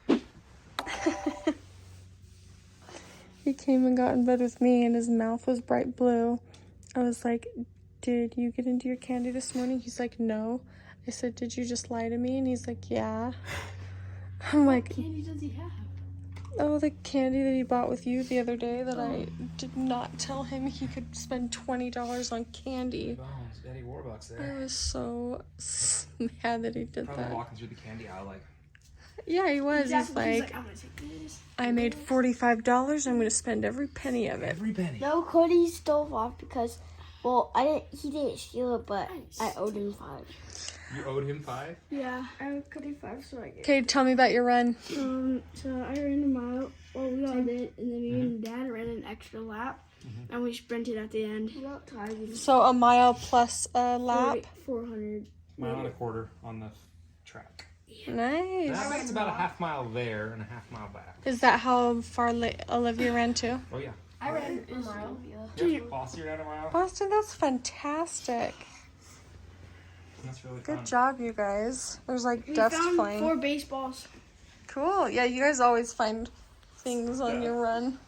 Ollie. He came and got in bed with me and his mouth was bright blue. I was like, did you get into your candy this morning? He's like, no. I said, did you just lie to me? And he's like, yeah. I'm like, what candy does he have? oh, the candy that he bought with you the other day that I did not tell him he could spend $20 on candy. Bones, Daddy Warbucks I there. was so mad that he did Probably that. walking through the candy aisle like, Yeah, he was. Exactly. He's like, I'm gonna take this. I made $45. I'm going to spend every penny of it. every penny. No, Cody stole off because, well, he didn't steal it, but I owed him 5. You owed him 5? Yeah, I owed Cody 5, so I get. Okay, tell me about your run. So I ran a mile. Well, we all did, and then me and Dad ran an extra lap, and we sprinted at the end. Not tired. So a mile plus a lap. 400. Mile and a quarter on the track. Nice. That makes about a half mile there and a half mile back. Is that how far Olivia ran to? Oh yeah. I ran a mile. Yep. Bossy ran a mile. Boston, that's fantastic. That's really Good fun. job, you guys. There's like We dust found flying. 4 baseballs. Cool. Yeah, you guys always find things on your run.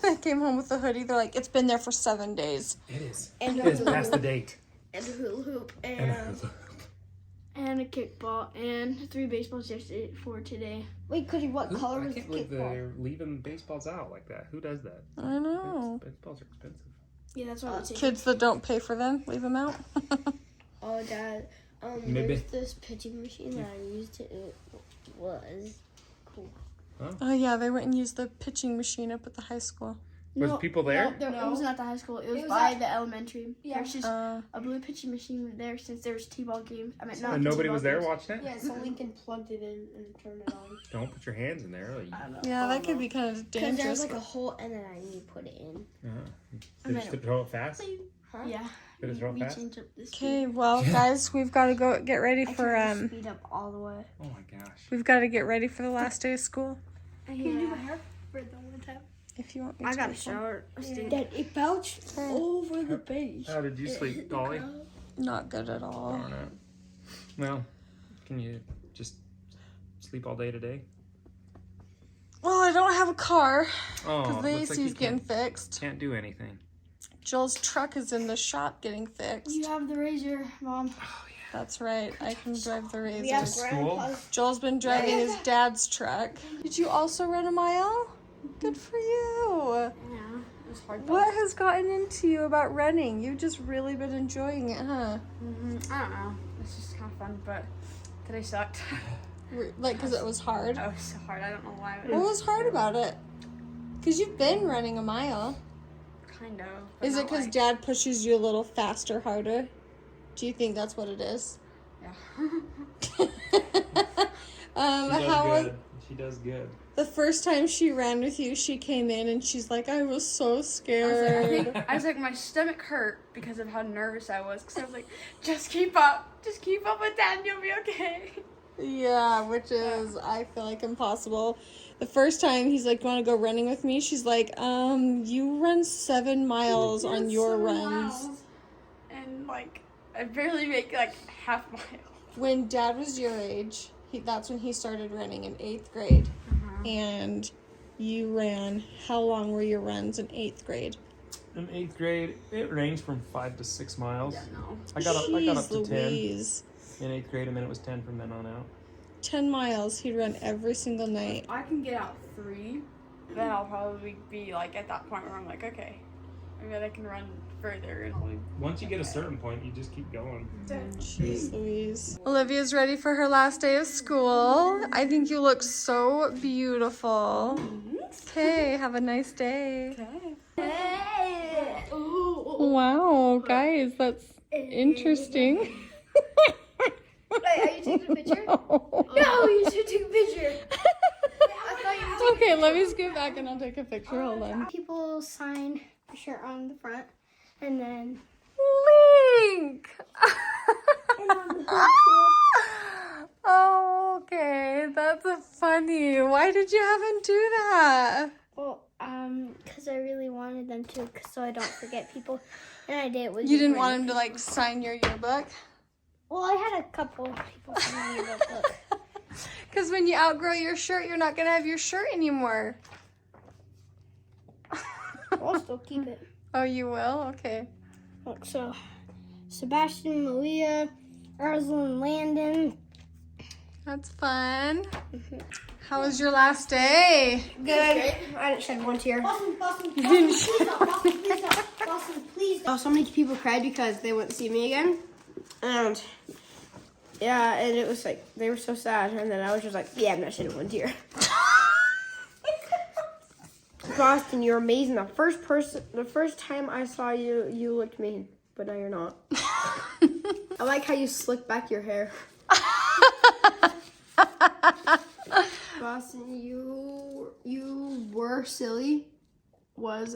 I came home with the hoodie. They're like, it's been there for 7 days. It is. And It is past the date. And a hula hoop, and a kickball, and 3 baseballs yesterday for today. Wait, Cody, what color I was the can't believe kickball? they're leaving baseballs out like that. Who does that? I know. Baseballs are expensive. Yeah, that's what I'm saying. Kids that don't pay for them, leave them out. Oh, Dad, Maybe. there's this pitching machine that I used. It was cool. Oh yeah, they went and used the pitching machine up at the high school. Was people there? No, it wasn't at the high school. It was was by at- the elementary. Yeah. There's just a blue pitching machine there since there was T-ball games. I mean, not And nobody T-ball was there games. watching it? Yeah, so Lincoln plugged it in and turned it on. Don't put your hands in there. Like, I don't know. Yeah, that could be kind of Because there dangerous. was like a hole and then I need to put it in. Did you just throw it fast? Huh? Yeah. Did it throw We fast? changed up this. Okay, well, guys, we've got to go get ready I for can speed up all the way. Oh my gosh. We've got to get ready for the last day of school. Can you do my hair for the one time? If you want me I to. got a shower. Dad, it bounced over the base. How did you sleep, Dolly? Not good at all. Darn it. Well, can you just sleep all day today? Well, I don't have a car Oh, because the looks like you AC's getting fixed. can't do anything. Joel's truck is in the shop getting fixed. You have the razor, Mom. That's right. I can drive the We have Razor. School? grandpa's. Joel's been driving his dad's truck. Did you also run a mile? Good for you. Yeah, it was hard. What has gotten into you about running? You've just really been enjoying it, huh? I don't know. It's just kind of fun, but today sucked. Like, because it was hard. Oh, it was so hard. I don't know why. What was hard about it? Because you've been running a mile. Kind of. but Is it not because like- Dad pushes you a little faster, harder? Do you think that's what it is? Yeah. How was She does good. the first time she ran with you? She came in and she's like, I was so scared. I was like, my stomach hurt because of how nervous I was. Because I was like, just keep up with Dad and you'll be okay. Yeah, which is, I feel like, impossible. The first time he's like, you want to go running with me? She's like, you run 7 miles on your runs. And like, I barely make like half mile. When Dad was your age, that's when he started running in 8th grade. And you ran, how long were your runs in 8th grade? In 8th grade, it ranged from 5 to 6 miles. Yeah, no. I got up to Louise. 10 in 8th grade, and then it was 10 from then on out. 10 miles he'd run every single night. I can get out 3, then I'll probably be like at that point where I'm like, okay, maybe I can run further and only. Once you get a certain point, you just keep going. Jeez Louise. Olivia's ready for her last day of school. I think you look so beautiful. Okay, have a nice day. Okay. Wow, guys, that's interesting. Wait, are you taking a picture? No. No, you should take a picture. Okay, let me scoot back and I'll take a picture. Hold on. People sign a shirt on the front, and then Link! Oh, okay, that's funny. Why did you have him do that? because I really wanted them to, so I don't forget people, and I did it with You didn't want him to like sign your yearbook? Well, I had a couple people sign me the book. Because when you outgrow your shirt, you're not going to have your shirt anymore. I'll still keep it. Oh, you will? Okay. Look, so Sebastian, Malia, Rosalind, Landon. That's fun. How was your last day? Good. I didn't shed one tear. Boston, You didn't please. Oh, so many people cried because they wouldn't see me again. And yeah, and it was like, they were so sad. And then I was just like, yeah, I'm not shedding one tear. Boston, you're amazing. The first time I saw you, you looked mean, but now you're not. I like how you slick back your hair. Boston, you were silly,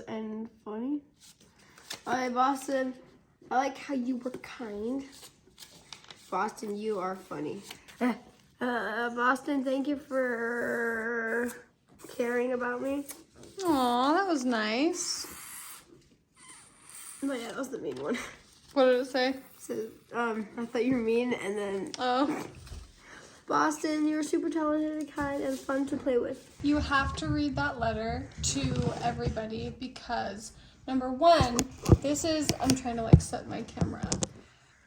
and funny. Alright, Boston, I like how you were kind. Boston, you are funny. Boston, thank you for caring about me. Aw, that was nice. But yeah, that was the mean one. What did it say? So, I thought you were mean, and then Oh. Boston, you were super talented and kind and fun to play with. You have to read that letter to everybody because, number one, I'm trying to like set my camera up.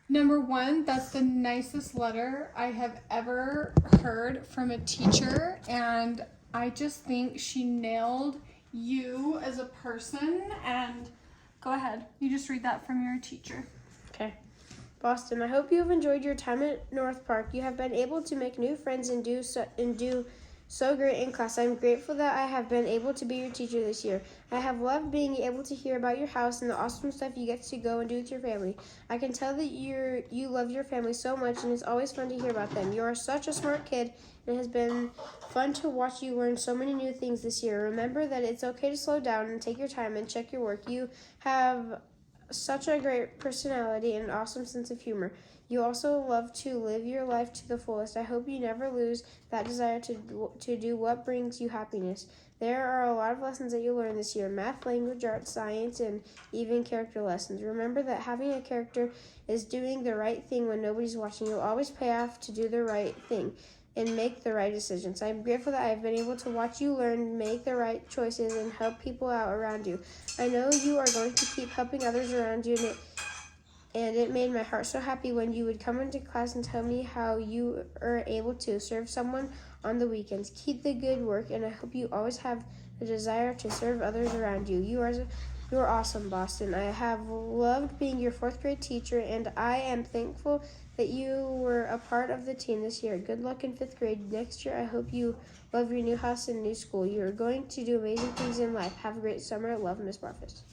Number one, that's the nicest letter I have ever heard from a teacher, and I just think she nailed you as a person. And go ahead, you just read that from your teacher. Okay. Boston, I hope you have enjoyed your time at North Park. You have been able to make new friends and do so great in class. I'm grateful that I have been able to be your teacher this year. I have loved being able to hear about your house and the awesome stuff you get to go and do with your family. I can tell that you love your family so much, and it's always fun to hear about them. You are such a smart kid, and it has been fun to watch you learn so many new things this year. Remember that it's okay to slow down and take your time and check your work. You have such a great personality and an awesome sense of humor. You also love to live your life to the fullest. I hope you never lose that desire to do what brings you happiness. There are a lot of lessons that you learn this year: math, language, art, science, and even character lessons. Remember that having a character is doing the right thing when nobody's watching. You'll always pay off to do the right thing and make the right decisions. I'm grateful that I've been able to watch you learn, make the right choices, and help people out around you. I know you are going to keep helping others around you, and it made my heart so happy when you would come into class and tell me how you are able to serve someone on the weekends. Keep the good work, and I hope you always have the desire to serve others around you. You are awesome, Boston. I have loved being your 4th grade teacher, and I am thankful that you were a part of the team this year. Good luck in 5th grade. Next year, I hope you love your new house and new school. You're going to do amazing things in life. Have a great summer. Love, Miss Barfus.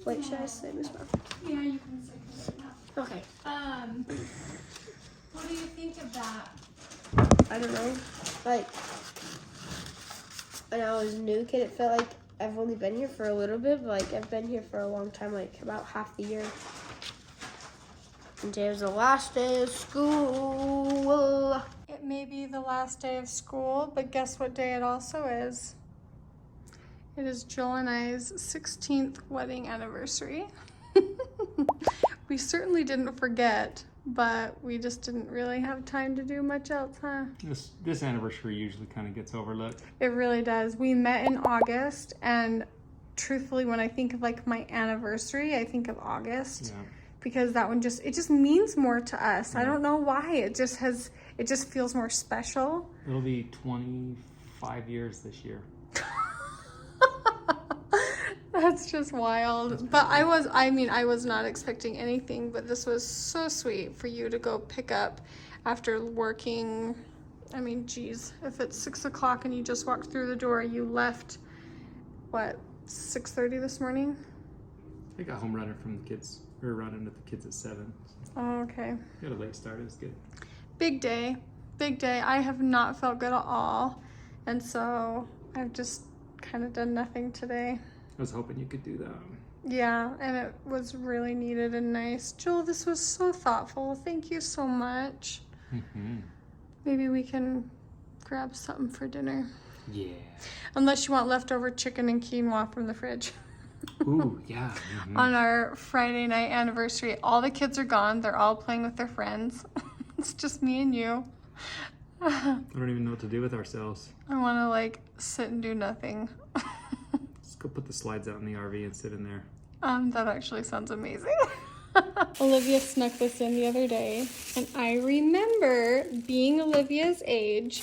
Wait, should I say Miss Barfus? Yeah, you can say that. Okay. What do you think of that? I don't know. Like, when I was a new kid, it felt like I've only been here for a little bit, but like I've been here for a long time, like about half the year. And today was the last day of school. It may be the last day of school, but guess what day it also is? It is Joel and I's 16th wedding anniversary. We certainly didn't forget, but we just didn't really have time to do much else, huh? This anniversary usually kind of gets overlooked. It really does. We met in August, and truthfully, when I think of like my anniversary, I think of August. Yeah. Because that one just means more to us. I don't know why. It just feels more special. It'll be 25 years this year. That's just wild. But I was not expecting anything, but this was so sweet for you to go pick up after working. I mean, geez, if it's 6 o'clock and you just walked through the door, you left, what, 6:30 this morning? I got home running from the kids. We were running with the kids at 7. Oh, okay. Got a late start. It was good. Big day. Big day. I have not felt good at all. And so I've just kind of done nothing today. I was hoping you could do that. Yeah, and it was really needed and nice. Joel, this was so thoughtful. Thank you so much. Mm-hmm. Maybe we can grab something for dinner. Yeah. Unless you want leftover chicken and quinoa from the fridge. Ooh, yeah. Mm-hmm. On our Friday night anniversary, all the kids are gone. They're all playing with their friends. It's just me and you. I don't even know what to do with ourselves. I want to like sit and do nothing. Let's go put the slides out in the RV and sit in there. That actually sounds amazing. Olivia snuck this in the other day, and I remember being Olivia's age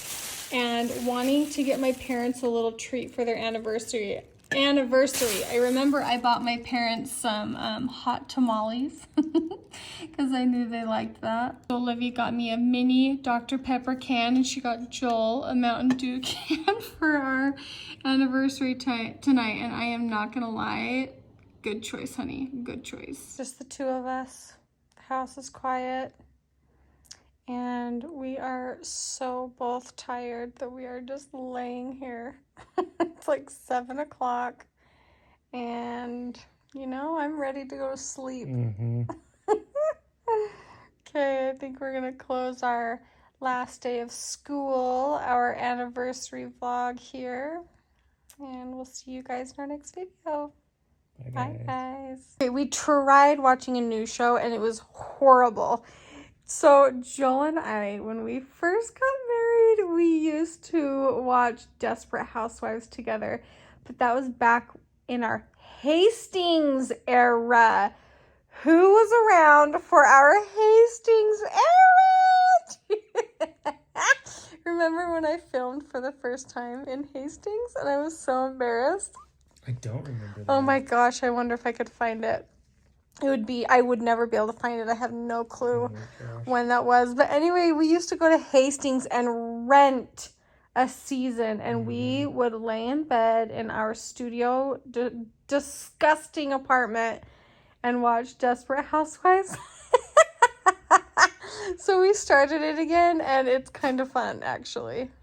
and wanting to get my parents a little treat for their anniversary. I remember I bought my parents some hot tamales because I knew they liked that. So Olivia got me a mini Dr. Pepper can, and she got Joel a Mountain Dew can for our anniversary tonight. And I am not gonna lie, good choice, honey. Good choice. Just the two of us. The house is quiet. And we are so both tired that we are just laying here. It's like 7 o'clock. And, you know, I'm ready to go to sleep. Okay, I think we're going to close our last day of school, our anniversary vlog here. And we'll see you guys in our next video. Bye, guys. Okay, we tried watching a new show, and it was horrible. So Joel and I, when we first got married, we used to watch Desperate Housewives together. But that was back in our Hastings era. Who was around for our Hastings era? Remember when I filmed for the first time in Hastings and I was so embarrassed? I don't remember that. Oh my gosh, I wonder if I could find it. I would never be able to find it. I have no clue when that was. But anyway, we used to go to Hastings and rent a season, and we would lay in bed in our studio, disgusting apartment, and watch Desperate Housewives. So we started it again, and it's kind of fun, actually.